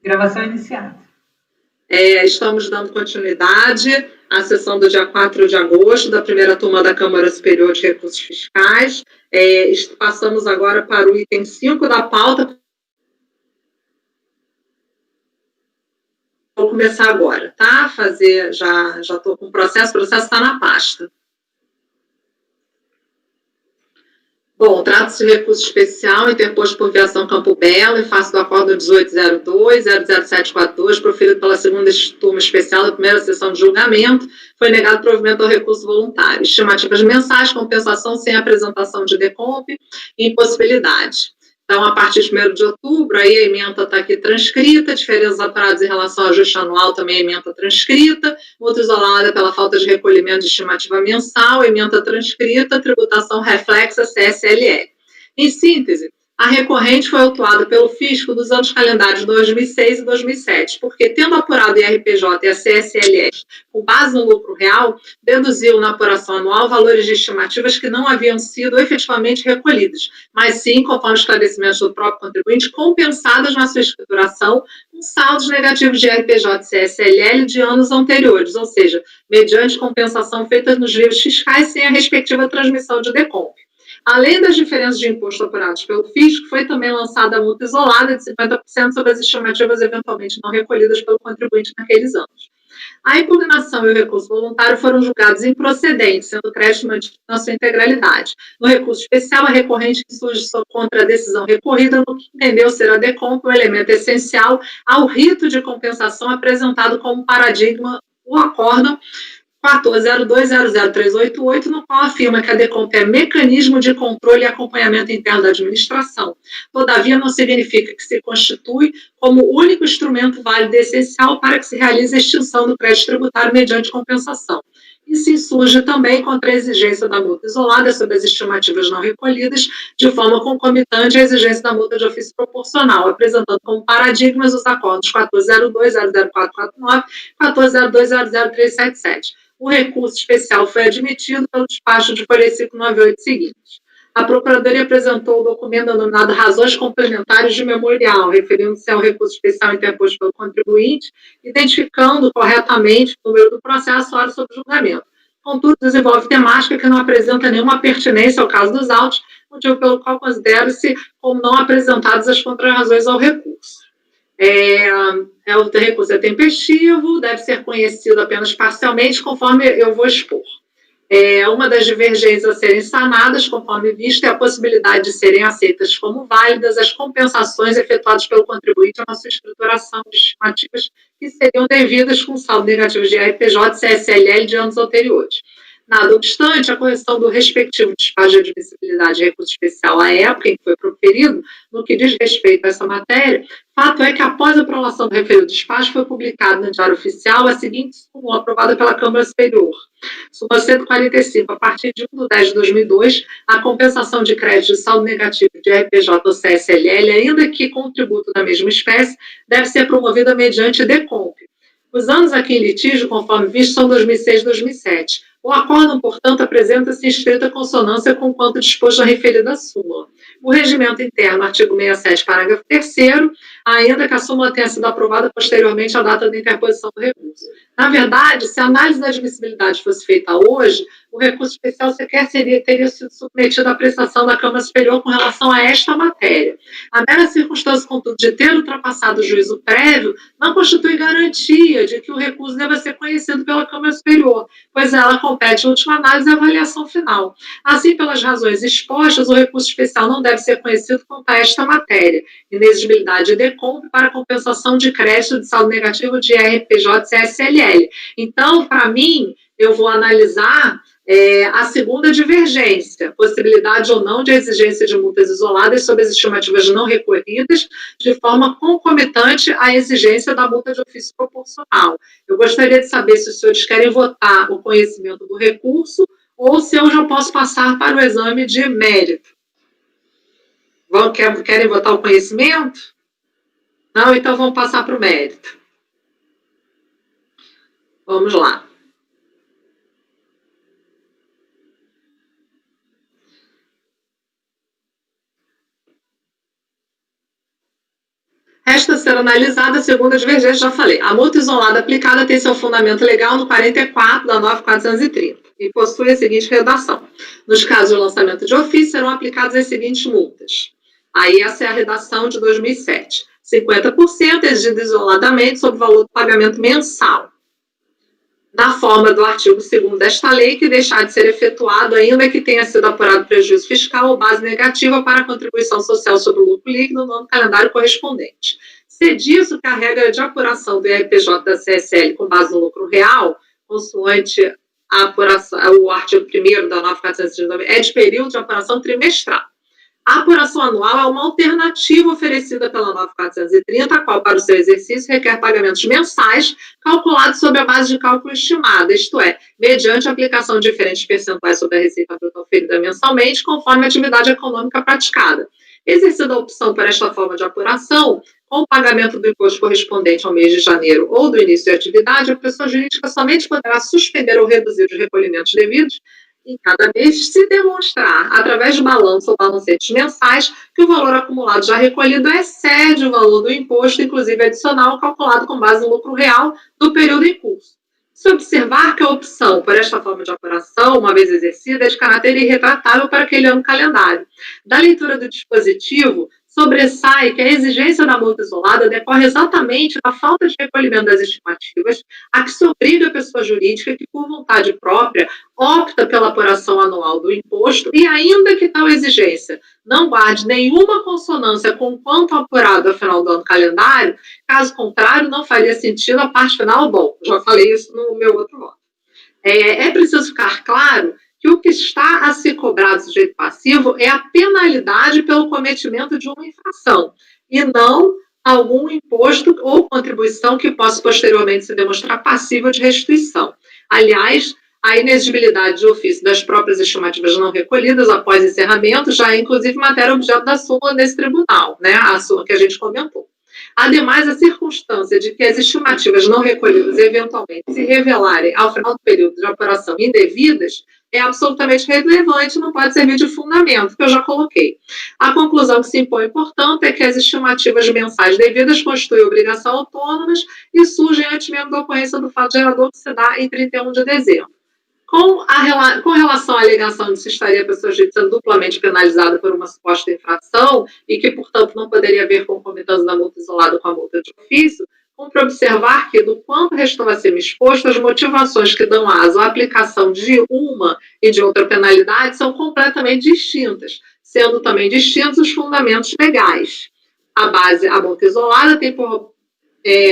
Gravação iniciada. Estamos dando continuidade à sessão do dia 4 de agosto, da primeira turma da Câmara Superior de Recursos Fiscais. Passamos agora para o item 5 da pauta. Vou começar agora, tá? Já estou com o processo está na pasta. Bom, trata-se de recurso especial interposto por Viação Campo Belo, em face do acordo 1802-00742, proferido pela segunda turma especial da primeira sessão de julgamento, foi negado provimento ao recurso voluntário. Estimativas mensais, compensação sem apresentação de decomp e impossibilidade. Então, a partir de 1º de outubro, aí a ementa está aqui transcrita, diferenças apuradas em relação ao ajuste anual, também a ementa transcrita, multa isolada pela falta de recolhimento de estimativa mensal, ementa transcrita, tributação reflexa CSLL. Em síntese, a recorrente foi autuada pelo fisco dos anos calendários 2006 e 2007, porque, tendo apurado o IRPJ e a CSLL com base no lucro real, deduziu na apuração anual valores de estimativas que não haviam sido efetivamente recolhidos, mas sim, conforme esclarecimentos do próprio contribuinte, compensadas na sua escrituração com saldos negativos de IRPJ e CSLL de anos anteriores, ou seja, mediante compensação feita nos livros fiscais sem a respectiva transmissão de decomp. Além das diferenças de imposto apuradas pelo fisco, foi também lançada a multa isolada de 50% sobre as estimativas eventualmente não recolhidas pelo contribuinte naqueles anos. A impugnação e o recurso voluntário foram julgados improcedentes, sendo o crédito mantido na sua integralidade. No recurso especial, a recorrente insurge contra a decisão recorrida no que entendeu ser a decomp um elemento essencial ao rito de compensação apresentado como paradigma o acórdão 14.02.00388, no qual afirma que a decomp é mecanismo de controle e acompanhamento interno da administração. Todavia, não significa que se constitui como único instrumento válido e essencial para que se realize a extinção do crédito tributário mediante compensação. E se insurge também contra a exigência da multa isolada sobre as estimativas não recolhidas, de forma concomitante à exigência da multa de ofício proporcional, apresentando como paradigmas os acordos 14.02.00449 e 14.02.00377. O recurso especial foi admitido pelo despacho de folha 598 seguinte. A Procuradoria apresentou o documento denominado Razões Complementares de Memorial, referindo-se ao recurso especial interposto pelo contribuinte, identificando corretamente o número do processo, hora sob julgamento. Contudo, desenvolve temática que não apresenta nenhuma pertinência ao caso dos autos, motivo pelo qual considera-se como não apresentadas as contrarrazões ao recurso. O recurso é tempestivo, deve ser conhecido apenas parcialmente, conforme eu vou expor. Uma das divergências a serem sanadas, conforme visto, é a possibilidade de serem aceitas como válidas as compensações efetuadas pelo contribuinte na sua escrituração de estimativas que seriam devidas com saldo negativo de IRPJ e CSLL de anos anteriores. Nada obstante, a correção do respectivo despacho de admissibilidade de recurso especial à época em que foi proferido, no que diz respeito a essa matéria, fato é que, após a aprovação do referido despacho, foi publicado no Diário Oficial a seguinte súmula aprovada pela Câmara Superior. Súmula 145, a partir de 1/10/2002, a compensação de crédito de saldo negativo de RPJ ou CSLL, ainda que com tributo da mesma espécie, deve ser promovida mediante decomp. Os anos aqui em litígio, conforme visto, são 2006 e 2007. O acórdão, portanto, apresenta-se em estrita consonância com quanto disposto na referida súmula. O regimento interno, artigo 67, parágrafo 3º, ainda que a súmula tenha sido aprovada posteriormente à data da interposição do recurso. Na verdade, se a análise da admissibilidade fosse feita hoje, o recurso especial sequer teria sido submetido à apreciação da Câmara Superior com relação a esta matéria. A mera circunstância, contudo, de ter ultrapassado o juízo prévio não constitui garantia de que o recurso deva ser conhecido pela Câmara Superior, pois ela compete, em última análise, a avaliação final. Assim, pelas razões expostas, o recurso especial não deve ser conhecido quanto a esta matéria, inexigibilidade de decomp para compensação de crédito de saldo negativo de RPJ e CSLL. Então, para mim, eu vou analisar a segunda divergência, possibilidade ou não de exigência de multas isoladas sobre as estimativas não recorridas, de forma concomitante à exigência da multa de ofício proporcional. Eu gostaria de saber se os senhores querem votar o conhecimento do recurso ou se eu já posso passar para o exame de mérito. Querem votar o conhecimento? Não? Então vamos passar para o mérito. Vamos lá. Resta ser analisada, segundo a divergência, já falei. A multa isolada aplicada tem seu fundamento legal no 44 da 9.430 e possui a seguinte redação. Nos casos de lançamento de ofício, serão aplicadas as seguintes multas. Aí essa é a redação de 2007. 50% exigido isoladamente sobre o valor do pagamento mensal, na forma do artigo 2º desta lei, que deixar de ser efetuado ainda que tenha sido apurado prejuízo fiscal ou base negativa para a contribuição social sobre o lucro líquido no ano calendário correspondente. Se disso que a regra de apuração do IRPJ da CSL com base no lucro real, consoante a apuração, o artigo 1º da 9.439, é de período de apuração trimestral. A apuração anual é uma alternativa oferecida pela 9.430, a qual, para o seu exercício, requer pagamentos mensais calculados sobre a base de cálculo estimada, isto é, mediante a aplicação de diferentes percentuais sobre a receita bruta oferida mensalmente, conforme a atividade econômica praticada. Exercida a opção por esta forma de apuração, com o pagamento do imposto correspondente ao mês de janeiro ou do início da atividade, a pessoa jurídica somente poderá suspender ou reduzir os recolhimentos devidos em cada mês, se demonstrar, através de balanço ou balancetes mensais, que o valor acumulado já recolhido excede o valor do imposto, inclusive adicional, calculado com base no lucro real do período em curso. Se observar que a opção por esta forma de apuração, uma vez exercida, é de caráter irretratável para aquele ano calendário. Da leitura do dispositivo, sobressai que a exigência da multa isolada decorre exatamente da falta de recolhimento das estimativas, a que se obriga a pessoa jurídica que, por vontade própria, opta pela apuração anual do imposto e, ainda que tal exigência não guarde nenhuma consonância com quanto apurado ao final do ano calendário, caso contrário, não faria sentido a parte final. Bom, já falei isso no meu outro voto. É preciso ficar claro que o que está a ser cobrado do sujeito passivo é a penalidade pelo cometimento de uma infração, e não algum imposto ou contribuição que possa posteriormente se demonstrar passível de restituição. Aliás, a inexigibilidade de ofício das próprias estimativas não recolhidas após encerramento já é, inclusive, matéria objeto da súmula desse tribunal, né? A súmula que a gente comentou. Ademais, a circunstância de que as estimativas não recolhidas eventualmente se revelarem ao final do período de apuração indevidas é absolutamente relevante e não pode servir de fundamento, que eu já coloquei. A conclusão que se impõe, portanto, é que as estimativas mensais devidas constituem obrigação autônomas e surgem antes mesmo da ocorrência do fato gerador que se dá em 31 de dezembro. Com relação à alegação de se estaria a pessoa jurídica sendo duplamente penalizada por uma suposta infração e que, portanto, não poderia haver concomitância da multa isolada com a multa de ofício, cumpre observar que, do quanto restou a ser exposto, as motivações que dão aso à aplicação de uma e de outra penalidade são completamente distintas, sendo também distintos os fundamentos legais. A multa isolada tem por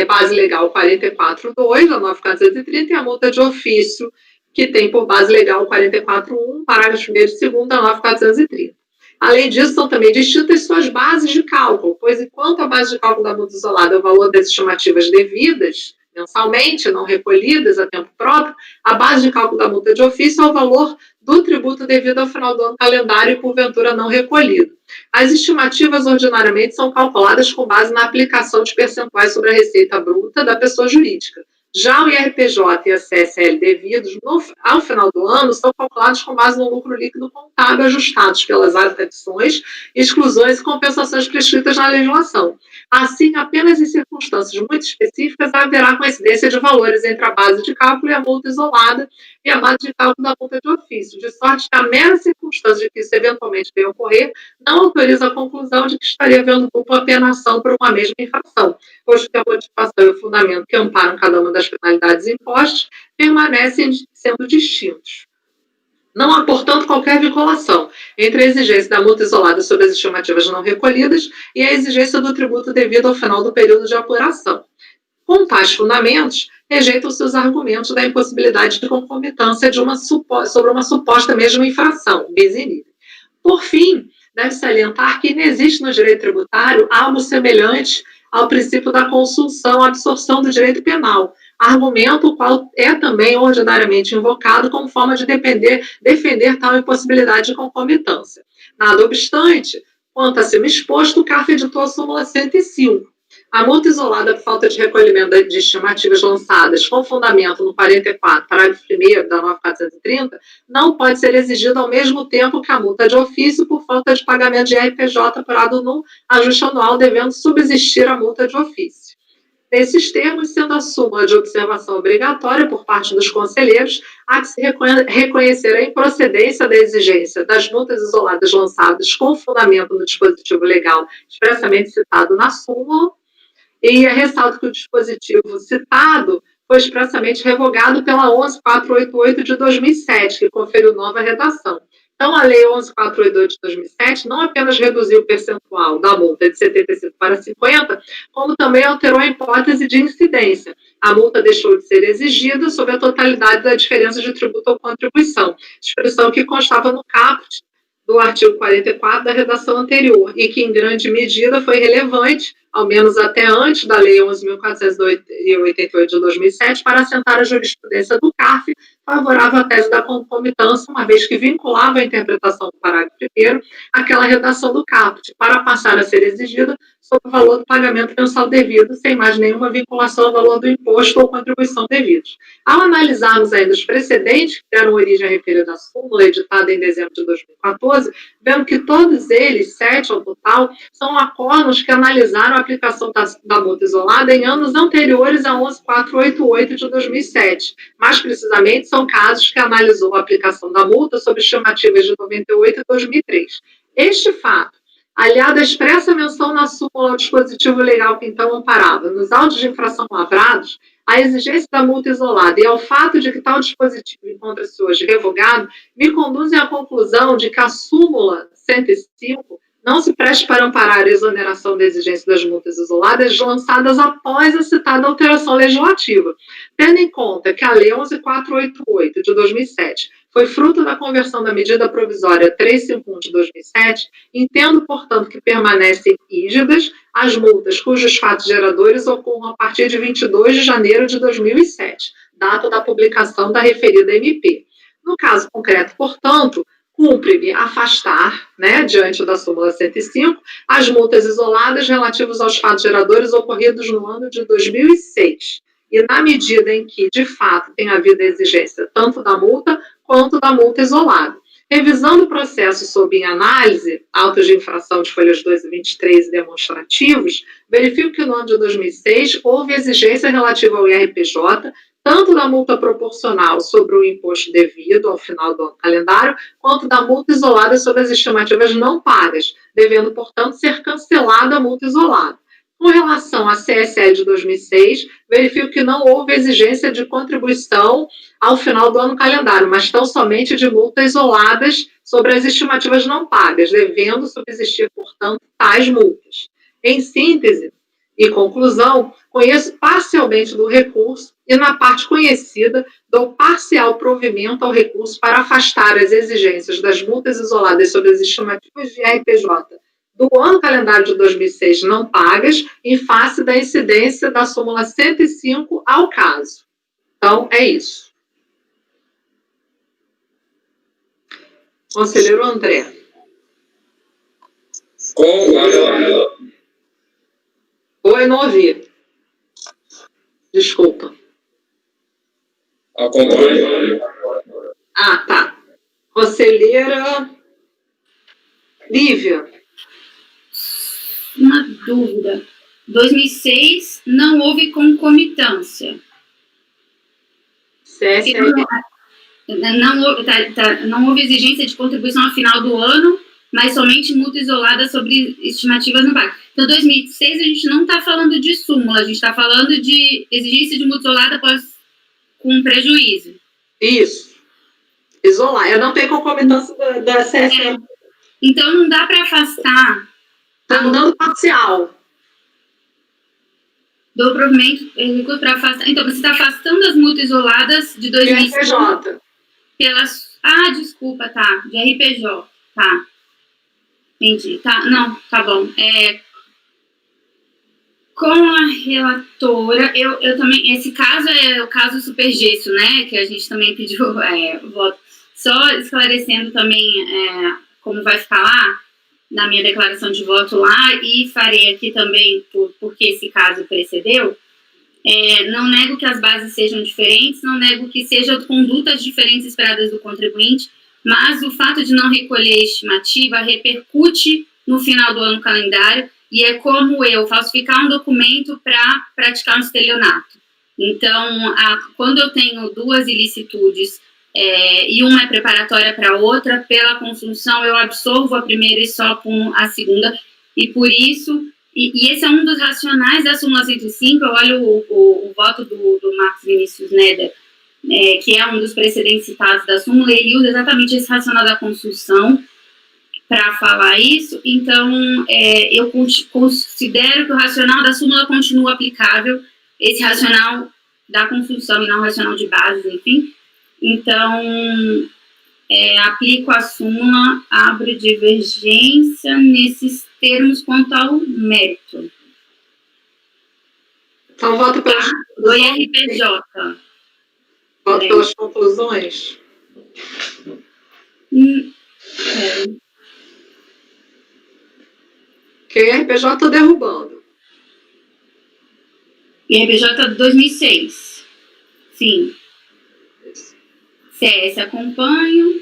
base legal 44.2 da 9.430 e a multa de ofício, que tem por base legal 44.1, parágrafo 1º e 2º da 9.430. Além disso, são também distintas suas bases de cálculo, pois enquanto a base de cálculo da multa isolada é o valor das estimativas devidas, mensalmente, não recolhidas a tempo próprio, a base de cálculo da multa de ofício é o valor do tributo devido ao final do ano calendário e, porventura, não recolhido. As estimativas, ordinariamente, são calculadas com base na aplicação de percentuais sobre a receita bruta da pessoa jurídica. Já o IRPJ e a CSL devidos, ao final do ano, são calculados com base no lucro líquido contábil, ajustados pelas adições, exclusões e compensações prescritas na legislação. Assim, apenas em circunstâncias muito específicas haverá coincidência de valores entre a base de cálculo e a multa isolada e a base de cálculo da multa de ofício, de sorte que a mera circunstância de que isso eventualmente venha ocorrer não autoriza a conclusão de que estaria havendo dupla penação por uma mesma infração, pois que a motivação e o fundamento que amparam cada uma das penalidades impostas permanecem sendo distintos. Não há, portanto, qualquer vinculação entre a exigência da multa isolada sobre as estimativas não recolhidas e a exigência do tributo devido ao final do período de apuração. Com tais fundamentos, rejeitam-se os argumentos da impossibilidade de concomitância sobre uma suposta mesma infração, bis in idem. Por fim, deve salientar que não existe no direito tributário algo semelhante ao princípio da consunção, absorção do direito penal, argumento o qual é também ordinariamente invocado como forma de defender tal impossibilidade de concomitância. Nada obstante, quanto a cima exposto, o CARF editou a súmula 105. A multa isolada por falta de recolhimento de estimativas lançadas com fundamento no 44, parágrafo 1º da 9.430, não pode ser exigida ao mesmo tempo que a multa de ofício por falta de pagamento de RPJ apurado no ajuste anual, devendo subsistir a multa de ofício. Nesses termos, sendo a súmula de observação obrigatória por parte dos conselheiros, há que se reconhecer a improcedência da exigência das multas isoladas lançadas com fundamento no dispositivo legal expressamente citado na súmula, e ressalto que o dispositivo citado foi expressamente revogado pela 11.488 de 2007, que conferiu nova redação. Então, a Lei 11.488 de 2007 não apenas reduziu o percentual da multa de 75 para 50, como também alterou a hipótese de incidência. A multa deixou de ser exigida sobre a totalidade da diferença de tributo ou contribuição, expressão que constava no caput do artigo 44 da redação anterior e que, em grande medida, foi relevante, ao menos até antes da Lei 11.488 de 2007, para assentar a jurisprudência do CARF favorável à tese da concomitância, uma vez que vinculava a interpretação do parágrafo 1º àquela redação do caput, para passar a ser exigida sobre o valor do pagamento mensal devido, sem mais nenhuma vinculação ao valor do imposto ou contribuição devidos. Ao analisarmos ainda os precedentes que deram origem à referida súmula, editada em dezembro de 2014, vemos que todos eles, 7 ao total, são acordos que analisaram a aplicação da multa isolada em anos anteriores a 11.488 de 2007. Mais precisamente, são casos que analisou a aplicação da multa sob estimativas de 98 e 2003. Este fato, aliado à expressa menção na súmula ao dispositivo legal que então amparava nos autos de infração lavrados, a exigência da multa isolada e ao fato de que tal dispositivo encontra-se hoje revogado, me conduzem à conclusão de que a súmula 105 não se preste para amparar a exoneração da exigência das multas isoladas lançadas após a citada alteração legislativa, tendo em conta que a Lei 11.488 de 2007 foi fruto da conversão da medida provisória 351 de 2007, entendo, portanto, que permanecem rígidas as multas cujos fatos geradores ocorram a partir de 22 de janeiro de 2007, data da publicação da referida MP. No caso concreto, portanto, cumpre-me afastar, diante da súmula 105, as multas isoladas relativas aos fatos geradores ocorridos no ano de 2006. E na medida em que, de fato, tem havido a exigência tanto da multa quanto da multa isolada. Revisando o processo sob em análise, autos de infração de folhas 2 e 23 demonstrativos, verifico que no ano de 2006 houve exigência relativa ao IRPJ, tanto da multa proporcional sobre o imposto devido ao final do ano calendário, quanto da multa isolada sobre as estimativas não pagas, devendo, portanto, ser cancelada a multa isolada. Com relação à CSL de 2006, verifico que não houve exigência de contribuição ao final do ano calendário, mas tão somente de multas isoladas sobre as estimativas não pagas, devendo subsistir, portanto, tais multas. Em síntese e conclusão, conheço parcialmente do recurso e, na parte conhecida, dou parcial provimento ao recurso para afastar as exigências das multas isoladas sobre as estimativas de RPJ do ano calendário de 2006 não pagas, em face da incidência da súmula 105 ao caso. Então, é isso. Conselheiro André. Oi, não ouvi. Desculpa. Acompanhe. Ah, tá. Conselheira Lívia. Uma dúvida. 2006 não houve concomitância. Não houve exigência de contribuição ao final do ano, mas somente multa isolada sobre estimativas no BAC. Então, 2006 a gente não está falando de súmula, a gente está falando de exigência de multa isolada com prejuízo. Isso. Isolar. Eu não tenho concomitância da CSL. Então, não dá para afastar. Está dando parcial. Do provimento, recurso para afastar. Então, você está afastando as multas isoladas de 2006. De RPJ. Desculpa, tá. De RPJ. Tá. Entendi. Tá, não, tá bom. Com a relatora, eu também. Esse caso é o caso Supergesso, né? Que a gente também pediu voto. Só esclarecendo também como vai ficar lá. na minha declaração de voto lá, e farei aqui também, porque esse caso precedeu, não nego que as bases sejam diferentes, não nego que sejam condutas diferentes esperadas do contribuinte, mas o fato de não recolher estimativa repercute no final do ano calendário, e é como eu falsificar um documento para praticar um estelionato. Então, quando eu tenho duas ilicitudes e uma é preparatória para a outra, pela consunção eu absorvo a primeira e só com a segunda, e por isso, e esse é um dos racionais da súmula 105, eu olho o voto do Marcos Vinícius Neder, que é um dos precedentes citados da súmula, ele usa exatamente esse racional da consunção para falar isso. Então, eu considero que o racional da súmula continua aplicável, esse racional da consunção e não o racional de bases, enfim. Então, aplico a súmula, abro divergência nesses termos quanto ao mérito. Então, voto pelas do IRPJ. Voto pelas conclusões. Que o IRPJ estou derrubando. IRPJ 2006. Sim. CS acompanho.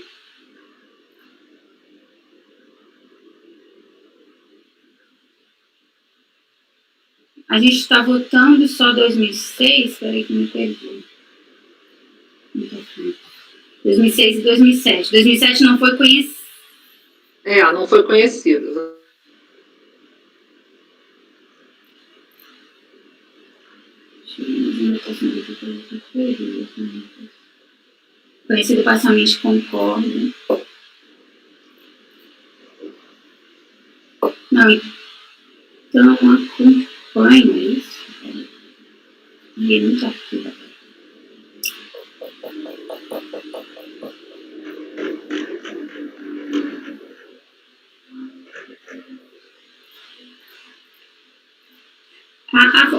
A gente está votando só 2006? Espera que me perdi. 2006 e 2007. 2007 não foi conhecido. Não foi conhecido. Conhecido parcialmente, concordo. Não, então acompanho isso. Ninguém não está aqui.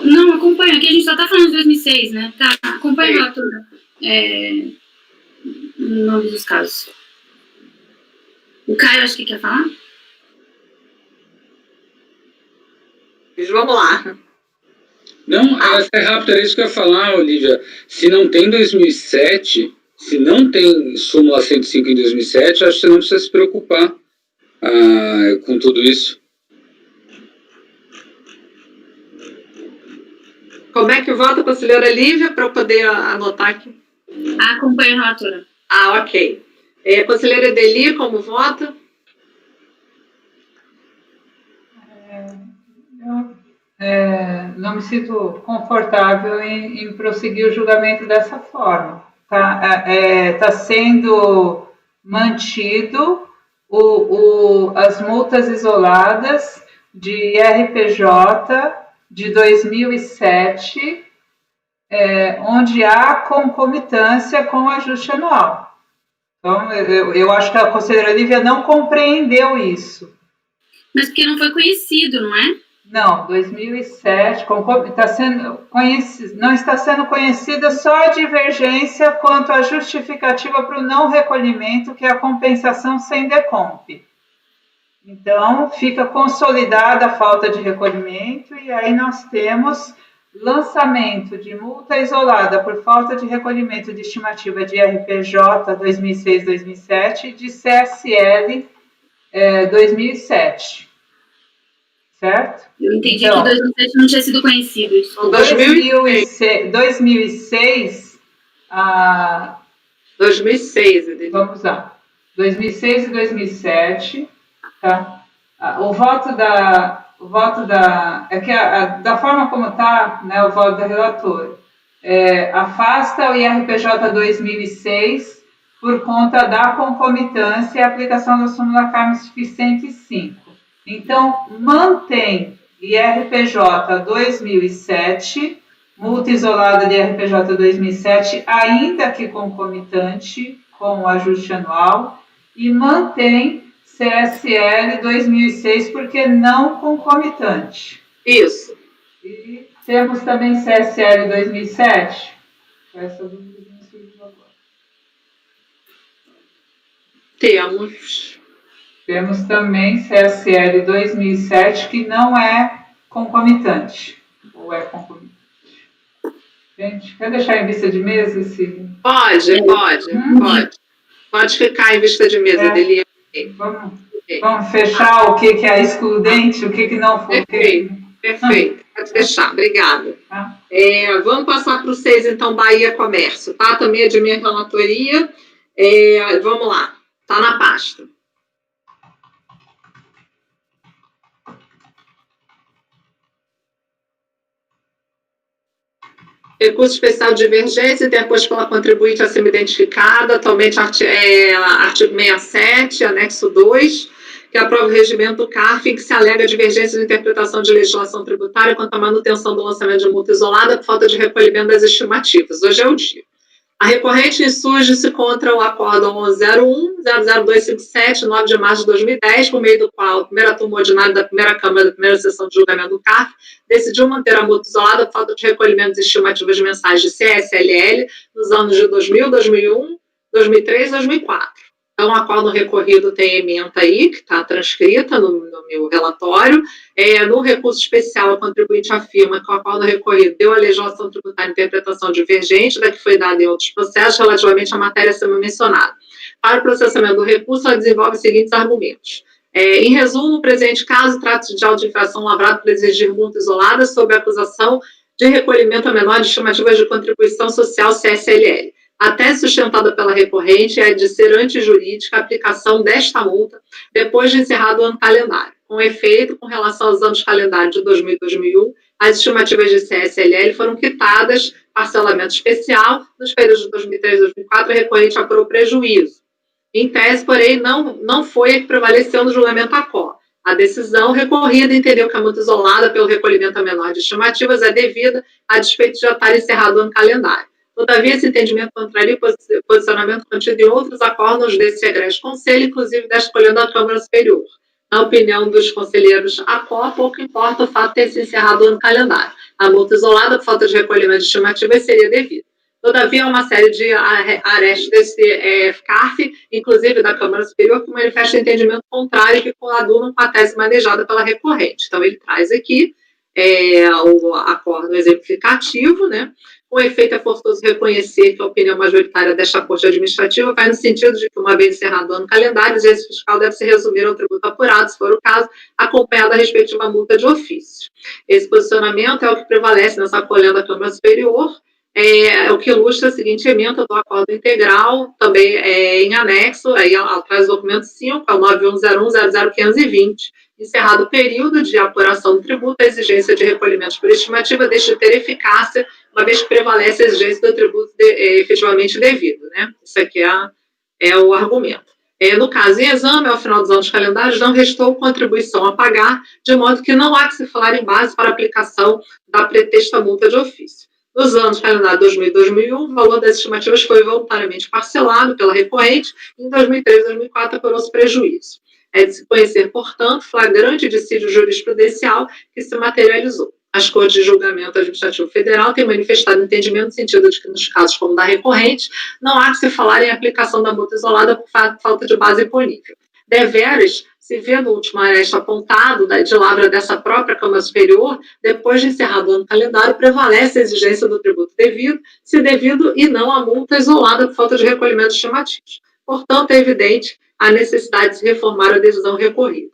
Não, acompanho. Aqui a gente só está falando de 2006, né? Tá, acompanho a relatora. No nome dos casos. O Caio, acho que quer falar? Vamos lá. Não, é rápido, era isso que eu ia falar, Olívia. Se não tem 2007, se não tem súmula 105 em 2007, acho que você não precisa se preocupar com tudo isso. Como é que vota, conselheira Lívia, para eu poder anotar aqui? Acompanho a relatora. Ok. Conselheira Edeli, como vota? Não me sinto confortável em prosseguir o julgamento dessa forma. Tá sendo mantido as multas isoladas de IRPJ de 2007, onde há concomitância com o ajuste anual. Então, eu acho que a conselheira Lívia não compreendeu isso. Mas porque não foi conhecido, não é? Não, 2007, não está sendo conhecida só a divergência quanto à justificativa para o não recolhimento, que é a compensação sem decomp. Então, fica consolidada a falta de recolhimento, e aí nós temos lançamento de multa isolada por falta de recolhimento de estimativa de IRPJ 2006-2007 e de CSL 2007. Certo? Eu entendi que 2007 não tinha sido conhecido. 2006... 2006, Edeli. Vamos lá. 2006 e 2007, tá? O voto da forma como está, né, o voto da relatora, afasta o IRPJ 2006 por conta da concomitância e aplicação da súmula CARMES 105. Então, mantém IRPJ 2007, multa isolada de IRPJ 2007, ainda que concomitante com o ajuste anual, e mantém CSL 2006, porque não concomitante. Isso. E temos também CSL 2007? Essa dúvida me surgiu agora. Temos. Temos também CSL 2007, que não é concomitante. Ou é concomitante? Gente, quer deixar em vista de mesa esse... Pode ficar em vista de mesa dele. Vamos fechar o que é excludente, o que não for. Perfeito. Pode deixar, obrigada. Tá. Vamos passar para o 6, então, Bahia Comércio, tá? Também é de minha relatoria. Vamos lá, tá na pasta. Recurso especial de divergência, interposto pela contribuinte acima identificada, atualmente artigo 67, anexo 2, que aprova o regimento do CARF, em que se alega divergência de interpretação de legislação tributária quanto à manutenção do lançamento de multa isolada por falta de recolhimento das estimativas. Hoje é o dia. A recorrente insurge-se contra o Acórdão 001-00257, 9 de março de 2010, por meio do qual a primeira turma ordinária da primeira Câmara da primeira sessão de julgamento do CARF decidiu manter a multa isolada por falta de recolhimento das estimativas mensais de CSLL nos anos de 2000, 2001, 2003 e 2004. Então, o acórdão recorrido tem ementa aí, que está transcrita no meu relatório. No recurso especial, a contribuinte afirma que o acórdão recorrido deu à legislação tributária interpretação divergente da que foi dada em outros processos relativamente à matéria acima mencionada. Para o processamento do recurso, ela desenvolve os seguintes argumentos. Em resumo, o presente caso trata-se de auto de infração lavrado para exigir multa isolada sob a acusação de recolhimento a menor de estimativas de contribuição social CSLL. A tese sustentada pela recorrente é de ser antijurídica a aplicação desta multa depois de encerrado o ano calendário. Com efeito, com relação aos anos calendários de 2000 e 2001, as estimativas de CSLL foram quitadas, parcelamento especial, nos períodos de 2003 e 2004, a recorrente apurou prejuízo. Em tese, porém, não foi a que prevaleceu no julgamento ACO. A decisão recorrida entendeu que a multa isolada pelo recolhimento a menor de estimativas é devida a despeito de já estar encerrado o ano calendário. Todavia, esse entendimento contraria o posicionamento contido em outros acórdãos desse egrégio conselho, inclusive da escolha da Câmara Superior. Na opinião dos conselheiros ACO, pouco importa o fato de ter se encerrado o ano calendário. A multa isolada por falta de recolhimento de estimativas seria devida. Todavia, há uma série de arestas desse CARF, inclusive da Câmara Superior, que manifestam entendimento contrário e que coadunam com a tese manejada pela recorrente. Então, ele traz aqui o acórdão exemplificativo, né? Com efeito, é forçoso reconhecer que a opinião majoritária desta Corte Administrativa vai no sentido de que, uma vez encerrado o ano calendário, o exercício fiscal deve se resumir ao tributo apurado, se for o caso, acompanhado da respectiva multa de ofício. Esse posicionamento é o que prevalece nessa acolhendo da Câmara Superior, o que ilustra a seguinte emenda do acordo integral, também em anexo, aí atrás do documento 5, é o 9101-00520, encerrado o período de apuração do tributo, a exigência de recolhimento por estimativa deixa de ter eficácia, uma vez que prevalece a exigência do tributo efetivamente devido, né? Isso aqui é o argumento. No caso, em exame, ao final dos anos calendários, não restou contribuição a pagar, de modo que não há que se falar em base para aplicação da pretexta multa de ofício. Nos anos calendários 2000 e 2001, o valor das estimativas foi voluntariamente parcelado pela recorrente, e em 2003 e 2004 apurou-se prejuízo. É de se conhecer, portanto, flagrante dissídio jurisprudencial que se materializou. As Cortes de Julgamento Administrativo Federal têm manifestado entendimento no sentido de que, nos casos como da recorrente, não há que se falar em aplicação da multa isolada por falta de base imponível. Deveras, se vê no último aresta apontado de lavra dessa própria Câmara Superior, depois de encerrado o ano calendário, prevalece a exigência do tributo devido, se devido e não a multa isolada por falta de recolhimento estimativos. Portanto, é evidente a necessidade de se reformar a decisão recorrida.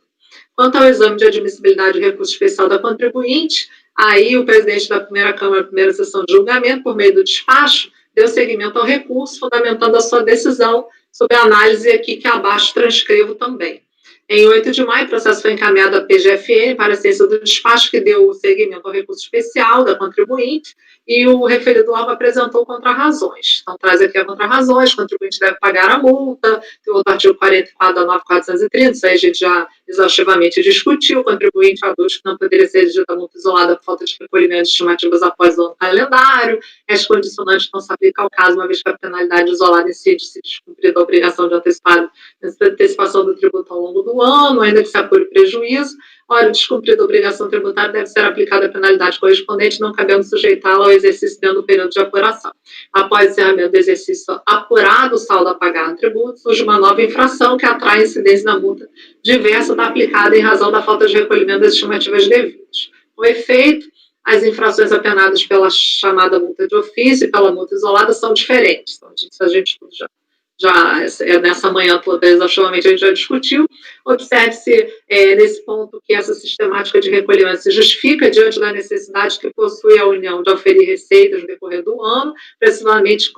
Quanto ao exame de admissibilidade do recurso especial da contribuinte, aí o presidente da primeira Câmara, primeira sessão de julgamento, por meio do despacho, deu seguimento ao recurso, fundamentando a sua decisão sobre a análise aqui que abaixo transcrevo também. Em 8 de maio, o processo foi encaminhado à PGFN para a ciência do despacho, que deu seguimento ao recurso especial da contribuinte, e o referido órgão apresentou contrarrazões. Então, traz aqui a contrarrazões, o contribuinte deve pagar a multa, tem outro artigo 44 da 9430, isso aí a gente já exaustivamente discutiu, o contribuinte adulto que não poderia ser exigida a multa isolada por falta de recolhimento de estimativas após o ano calendário, as condicionantes não se aplicam ao caso, uma vez que a penalidade isolada incide se descumprida a obrigação de antecipação do tributo ao longo do do ano, ainda que se apure prejuízo, ora, descumprida a obrigação tributária, deve ser aplicada a penalidade correspondente, não cabendo sujeitá-la ao exercício dentro do período de apuração. Após o encerramento do exercício apurado, o saldo a pagar no tributo, surge uma nova infração que atrai a incidência da multa diversa da aplicada em razão da falta de recolhimento das estimativas devidas. Com efeito, as infrações apenadas pela chamada multa de ofício e pela multa isolada são diferentes. Então, isso a gente já nessa manhã toda, exaustivamente, a gente já discutiu. Observe-se nesse ponto que essa sistemática de recolhimento se justifica diante da necessidade que possui a União de oferir receitas no decorrer do ano, precisamente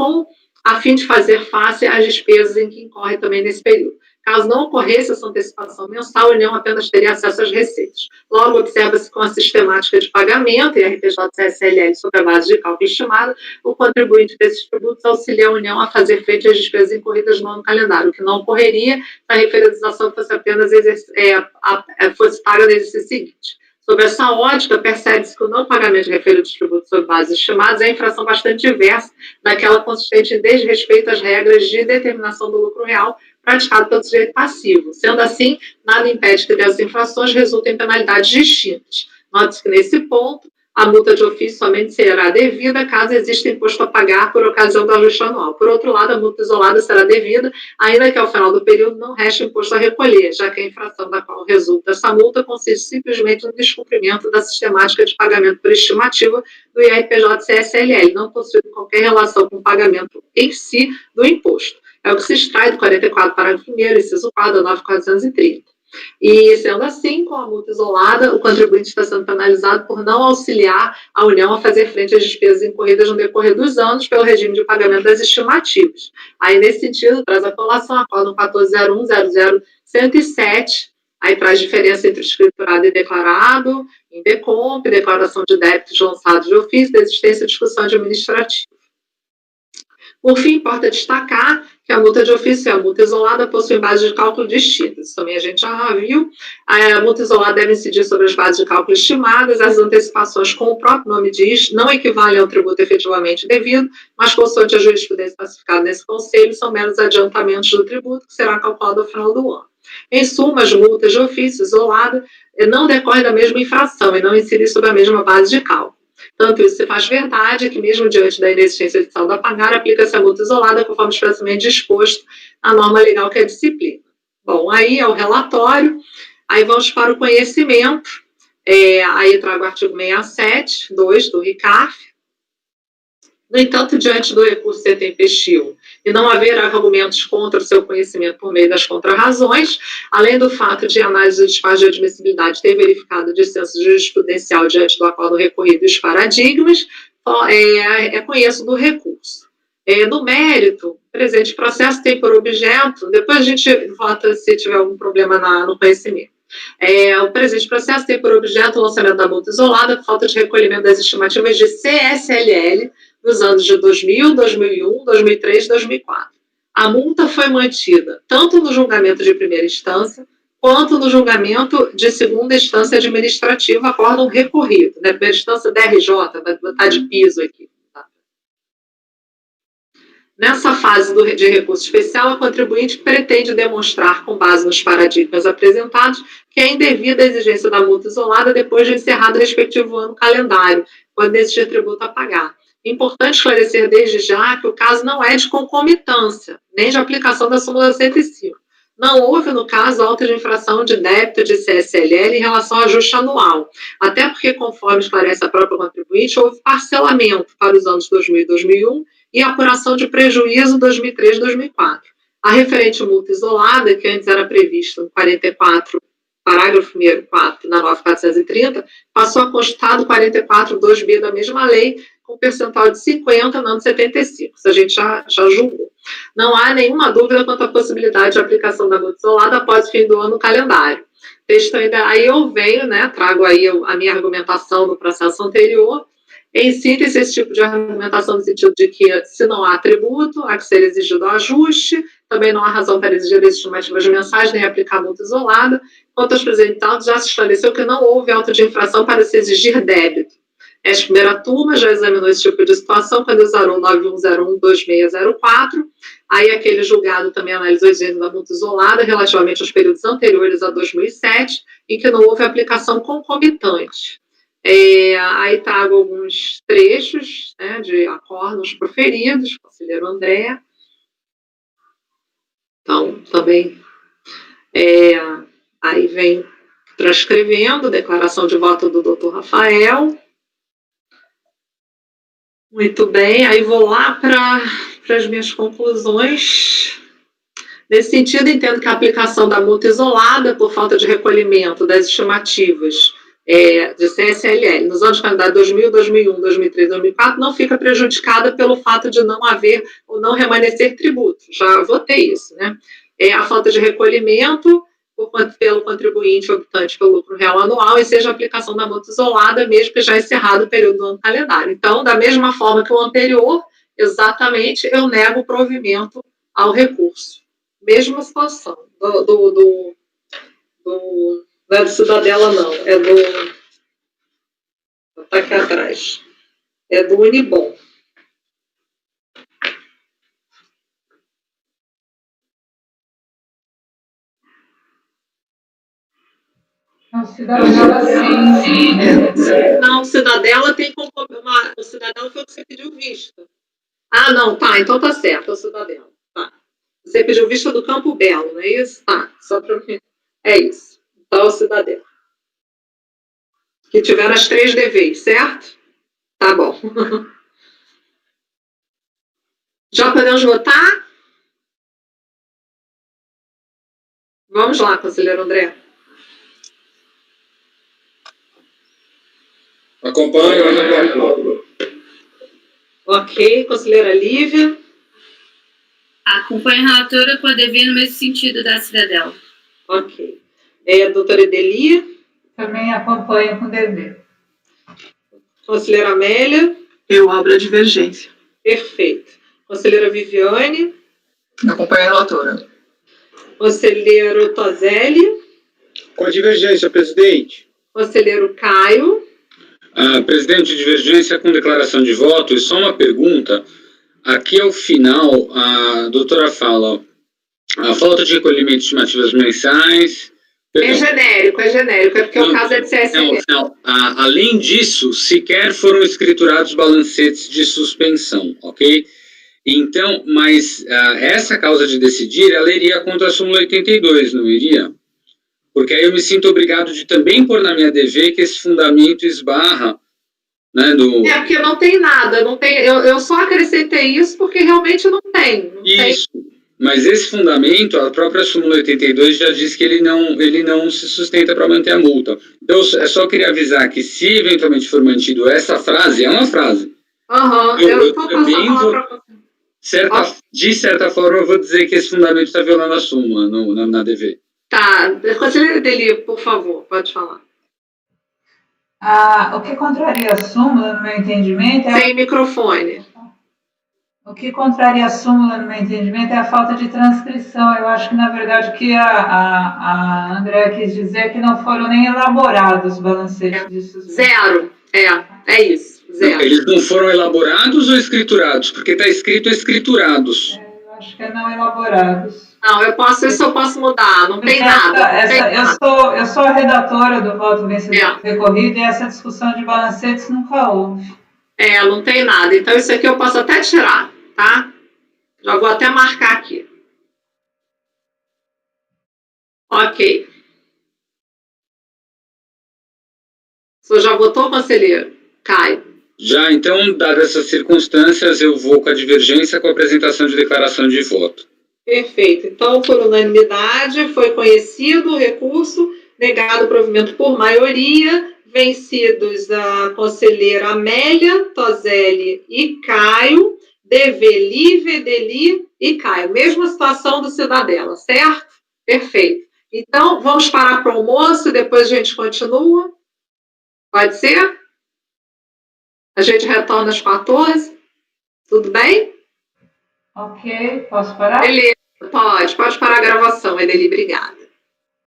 a fim de fazer face às despesas em que incorre também nesse período. Caso não ocorresse essa antecipação mensal, a União apenas teria acesso às receitas. Logo, observa-se com a sistemática de pagamento e a RPJ-CSLL sobre a base de cálculo estimada, o contribuinte desses tributos auxilia a União a fazer frente às despesas incorridas no ano calendário, o que não ocorreria se a referendização fosse apenas fosse paga no exercício seguinte. Sob essa ótica, percebe-se que o não pagamento de referido de tributos sobre bases estimadas é infração bastante diversa daquela consistente em desrespeito às regras de determinação do lucro real praticado pelo sujeito passivo. Sendo assim, nada impede que dessas infrações resultem em penalidades distintas. Note-se que, nesse ponto, a multa de ofício somente será devida caso exista imposto a pagar por ocasião do ajuste anual. Por outro lado, a multa isolada será devida, ainda que ao final do período não reste imposto a recolher, já que a infração da qual resulta essa multa consiste simplesmente no descumprimento da sistemática de pagamento por estimativa do IRPJ-CSLL, não possuindo qualquer relação com o pagamento em si do imposto. É o que se extrai do 44, parágrafo 1º, inciso 4 da 9.430. E, sendo assim, com a multa isolada, o contribuinte está sendo penalizado por não auxiliar a União a fazer frente às despesas incorridas no decorrer dos anos pelo regime de pagamento das estimativas. Aí, nesse sentido, traz a colação, acórdão 14.01.00.107, aí traz diferença entre escriturado e declarado, em DECOMP, declaração de débitos lançados de ofício, desistência e discussão administrativa. Por fim, importa destacar que a multa de ofício e a multa isolada possuem bases de cálculo distintas. Isso também a gente já viu. A multa isolada deve incidir sobre as bases de cálculo estimadas. As antecipações, como o próprio nome diz, não equivalem ao tributo efetivamente devido, mas, consoante a jurisprudência classificada nesse conselho, são meros adiantamentos do tributo que será calculado ao final do ano. Em suma, as multas de ofício isolada não decorrem da mesma infração e não incidem sobre a mesma base de cálculo. Tanto isso se faz verdade que, mesmo diante da inexistência de saldo a pagar, aplica-se a multa isolada conforme expressamente disposto na norma legal que é a disciplina. Bom, aí é o relatório, aí vamos para o conhecimento, aí trago o artigo 67.2 do RICARF. No entanto, diante do recurso ser tempestivo e não haver argumentos contra o seu conhecimento por meio das contrarrazões, além do fato de análise do despacho de admissibilidade ter verificado o dissenso jurisprudencial diante do acordo recorrido e os paradigmas, conheço do recurso. No mérito, o presente processo tem por objeto, depois a gente vota se tiver algum problema no conhecimento. O presente processo tem por objeto o lançamento da multa isolada por falta de recolhimento das estimativas de CSLL nos anos de 2000, 2001, 2003 e 2004. A multa foi mantida tanto no julgamento de primeira instância quanto no julgamento de segunda instância administrativa, acórdão recorrido. Na primeira instância, DRJ, vai botar de piso aqui. Tá? Nessa fase de recurso especial, a contribuinte pretende demonstrar, com base nos paradigmas apresentados, que é indevida a exigência da multa isolada depois de encerrado o respectivo ano calendário, quando existir tributo a pagar. Importante esclarecer desde já que o caso não é de concomitância, nem de aplicação da súmula 105. Não houve, no caso, auto de infração de débito de CSLL em relação ao ajuste anual, até porque, conforme esclarece a própria contribuinte, houve parcelamento para os anos 2000 e 2001 e apuração de prejuízo 2003 e 2004. A referente multa isolada, que antes era prevista no 44, parágrafo 1º, 4, na 9.430, passou a constar do 44.2b da mesma lei, com percentual de 50, não de 75. Isso a gente já julgou. Não há nenhuma dúvida quanto à possibilidade de aplicação da multa isolada após o fim do ano calendário. Texto ainda, aí eu venho, trago aí a minha argumentação do processo anterior. Em síntese, esse tipo de argumentação no sentido de que, se não há tributo, há que ser exigido ajuste, também não há razão para exigir as estimativas mensais nem aplicar a multa isolada. Quanto aos presentes autos, já se esclareceu que não houve auto de infração para se exigir débito. Esta primeira turma já examinou esse tipo de situação quando exarou 9101-2604. Aí aquele julgado também analisou o exame da multa isolada relativamente aos períodos anteriores a 2007, em que não houve aplicação concomitante. Aí trago alguns trechos, né, de acordos proferidos, conselheiro André. Então, também, aí vem transcrevendo, declaração de voto do doutor Rafael. Muito bem, aí vou lá para as minhas conclusões. Nesse sentido, entendo que a aplicação da multa isolada por falta de recolhimento das estimativas de CSLL nos anos de calendário 2000, 2001, 2003, 2004 não fica prejudicada pelo fato de não haver ou não remanescer tributo. Já votei isso, né? A falta de recolhimento pelo contribuinte optante pelo lucro real anual e seja a aplicação da multa isolada, mesmo que já encerrado o período do ano calendário. Então, da mesma forma que o anterior, exatamente, eu nego o provimento ao recurso. Mesma situação. Não é do Cidadela, não. É do... Está aqui atrás. É do Unibom. Não, Cidadela sim. Não, o Cidadela tem o Cidadela foi o que você pediu vista. Ah, não, tá, então tá certo, é o Cidadela. Tá. Você pediu vista do Campo Belo, não é isso? Tá, só para mim. É isso. Então é o Cidadela. Que tiveram as 3 DVs, certo? Tá bom. Já podemos votar? Vamos lá, conselheiro André. Acompanho. Ok, conselheira Lívia. Acompanho a relatora com a DV no mesmo sentido da Cidadela. Ok. Doutora Edeli. Também acompanho com dever. Conselheira Amélia. Eu abro a divergência. Perfeito. Conselheira Viviane. Acompanho a relatora. Conselheiro Toselli. Com a divergência, presidente. Conselheiro Caio. Presidente, divergência com declaração de voto. E só uma pergunta. Aqui ao final, a doutora fala a falta de recolhimento de estimativas mensais. É genérico, é porque o caso é de CSL. Não. Além disso, sequer foram escriturados balancetes de suspensão, ok? Então, mas essa causa de decidir, ela iria contra a súmula 82, não iria? Porque aí eu me sinto obrigado de também pôr na minha DV que esse fundamento esbarra, né, porque não tem nada, não tem, eu só acrescentei isso porque realmente não tem. Isso, mas esse fundamento, a própria súmula 82 já diz que ele não se sustenta para manter a multa. Então, eu só queria avisar que se eventualmente for mantido essa frase, é uma frase. Eu também vou... De certa forma, eu vou dizer que esse fundamento está violando a súmula na DV. Tá, conselheira Deli, por favor, pode falar. O que contraria a súmula, no meu entendimento, Sem microfone. O que contraria a súmula, no meu entendimento, é a falta de transcrição. Eu acho que, na verdade, o que a Andréa quis dizer é que não foram nem elaborados os balancetes disso. Zero. É isso. Zero. Eles não foram elaborados ou escriturados? Porque está escrito escriturados. Eu acho que é não elaborados. Não, isso eu posso mudar, não tem nada. Eu sou a redatora do voto vencedor recorrido e essa discussão de balancetes nunca houve. Não tem nada. Então, isso aqui eu posso até tirar, tá? Já vou até marcar aqui. Ok. Você já votou, conselheiro? Caio. Já, então, dadas essas circunstâncias, eu vou com a divergência com a apresentação de declaração de voto. Perfeito. Então, por unanimidade, foi conhecido o recurso, negado o provimento por maioria, vencidos a conselheira Amélia, Toselli e Caio, DV, Lívia, Edeli e Caio. Mesma situação do Cidadela, certo? Perfeito. Então, vamos parar para o almoço e depois a gente continua? Pode ser? A gente retorna às 14? Tudo bem? Ok, posso parar? Beleza, pode parar a gravação, Edeli, obrigada.